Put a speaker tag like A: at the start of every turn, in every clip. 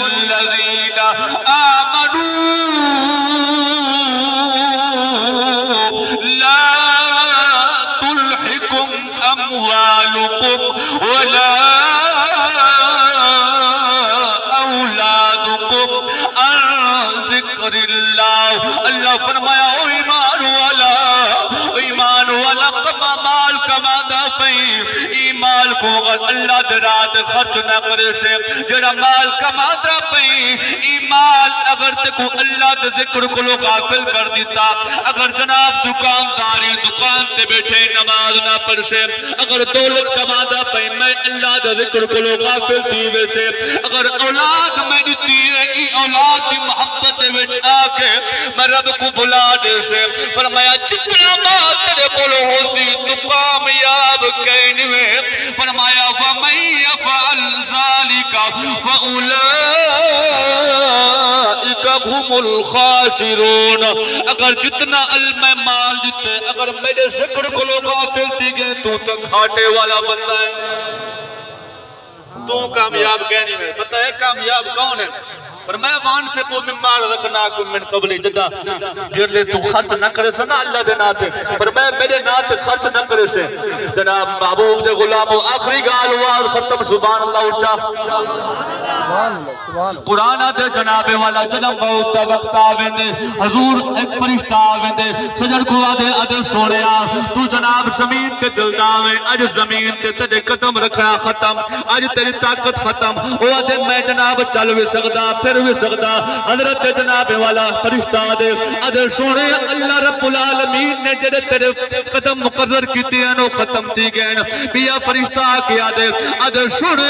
A: الذین آمنوا لا تلحکم اموالکم ولا اولادکم عن ذکر اللہ. اللہ فرمایا او ایمان والا مال کمانا پئی ایمان کو اگر اللہ درات خرچ نہ کرے سے جڑا مال کمانا پئی ایمان اگر تکو اللہ دے ذکر کو غافل کر دیتا. اگر جناب دکانداری دکان تے بیٹھے نماز نہ پڑھ سے اگر دولت کمانا پئی میں اللہ دے ذکر کو غافل تھی ویسے اگر اولاد میں دیتی ہے ای اولاد دی محبت وچ آ کے میں رب کو بھلا دے سے فرمایا جتنا مال تیرے کو ہوسی تو کامیاب کہنے میں فرمایا وَمَنْ يَفْعَلْ ذَلِكَ فَأُولَئِكَ هُمُ الْخَاسِرُونَ. اگر جتنا علم مال دیتے اگر میرے ذکر کو غافل تھی گئے تو گھاٹے والا بندہ ہے. تو کامیاب کہنے میں پتہ ہے کامیاب کون ہے؟ فرمایا وانفقوا مما رزقناکم من قبل جدا جڑے تو خرچ نہ کرے سنا اللہ دے ناتے فرمایا میرے ناتے خرچ نہ کرے سے جناب محبوب دے غلامو آخری گال واز ختم سبحان اللہ اچھا قرآن دے جناب والا جنم موت دا وقت آویں حضور ایک فرشتہ آویں سجن کو آدھے سونیا تو جناب زمین تے چلدا آویں اج زمین تے تیرے قدم رکھنا ختم اج تیری طاقت ختم او آدھے میں جناب چل وی سکدا پھر وی سکدا حضرت جناب والا فرشتہ دے ادھر سونے اللہ رب العالمین نے جڑے تیرے قدم مقرر کیتے ہیں نو ختم تھی گئے بیا فرشتہ کیا دے ادھر سونے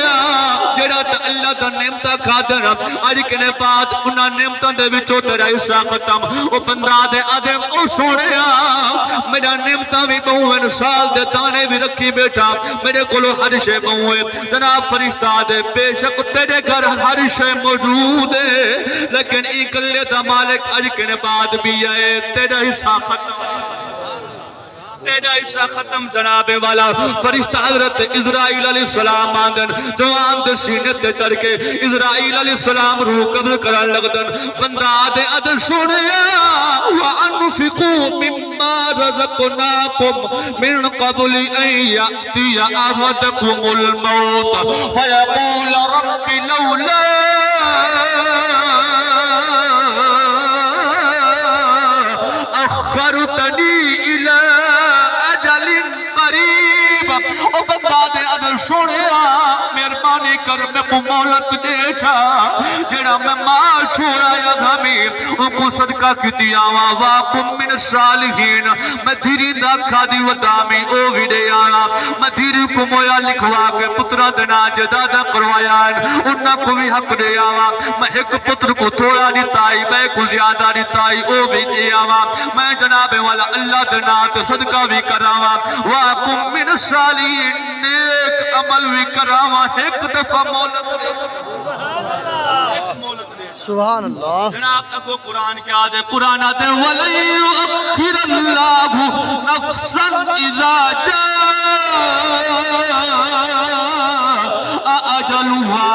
A: جڑا اللہ دا نعمتہ کھا دینا آج کنے بعد انہاں نعمتوں دے وچوں تیرا حصہ ختم او بندہ دے آدم او سونے میرا نعمتہ بھی بہویں سال دے تانے بھی رکھی بیٹھا میرے کولو ہر شے بہویں جناب فرشتہ دے بے شک تیرے گھر ہر شے موجود لیکن اکلے دا مالک اج کے بعد بھی آئے تیرا حصہ ختم تیرا حصہ ختم جناب والا فرشتہ حضرت اسرائیل علیہ السلام آندن جوان دے سینے تے چڑھ کے اسرائیل علیہ السلام روح قبل کران لگدن بندہ آدھے ادھر سونے وَأَنْفِقُوا مِمَّا رَزَقْنَاكُمْ مِنْ قَبْلِ أَنْ يَأْتِيَ أَحَدَكُمُ الْمَوْتُ فَيَقُولَ رَبِّ لَوْلَا أخرتني إلى أجل قريب او بندہ دے ادھر سوڑیا مہربانی کر میں کو مولت دے چھا جڑا میں مال چھوڑایا گھمیر او کو صدقہ کی دیاوا واکم من الصالحین میں دھیری دا کھا دی ودامی او بھی دے آنا میں دھیری کو مویا لکھوا کے پترہ دینا جدادہ کروایا انہا کو بھی حق دے آوا میں ایک پتر کو تھوڑا دیتائی میں کو زیادہ دیتائی او بھی دے آوا میں جناب والا اللہ دینا تو صدقہ بھی کراوا واکم من الصالحین نیک عمل بھی کراوا ایک دفعہ مولت دے
B: سبحان اللہ
A: جناب اگو قرآن کیا دے قرآن دے وَلَن يُؤَخِّرَ اللَّهُ نَفْسًا إِذَا جَاءَ أَجَلُهَا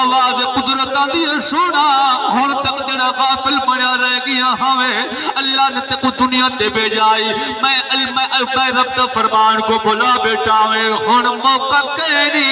A: آواز قدرت دیئے سونا ہون تک جڑا غافل بنیا رہ گیا ہمیں اللہ نے تک دنیا تے بھیجائی میں رب دا فرمان کو بھلا بیٹا میں ہون موقع کہنی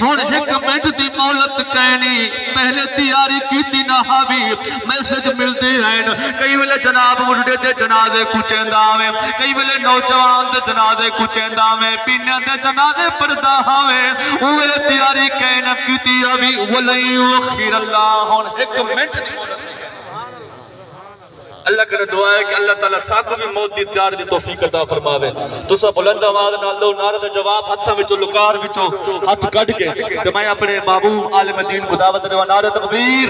A: ہون ایک منٹ دی مولت کہنی پہلے تیاری کی دی نہ حبیب میسج ملتے ہیں کئی ویلے جناب مجھے دے جنازے کچھندہ میں کئی ویلے نوجوان دے جنازے کچھندہ میں پینے دے جنازے پردہ میں ویلے تیاری کہنا کی دی ابھی وَلَن يُؤَخِّرَ اللَّهُ ہون ایک منٹ دی مولت اللہ کرے دعا ہے کہ اللہ تعالیٰ ساکو بھی موت دی تیار دی توفیق عطا فرماوے تو سب بلند آواز نال دو نعرہ دے جواب ہتھاں وچوں لکار وچوں ہتھ کڈ کے تے میں اپنے محبوب عالم دین کو دعوت دیواں نعرہ تکبیر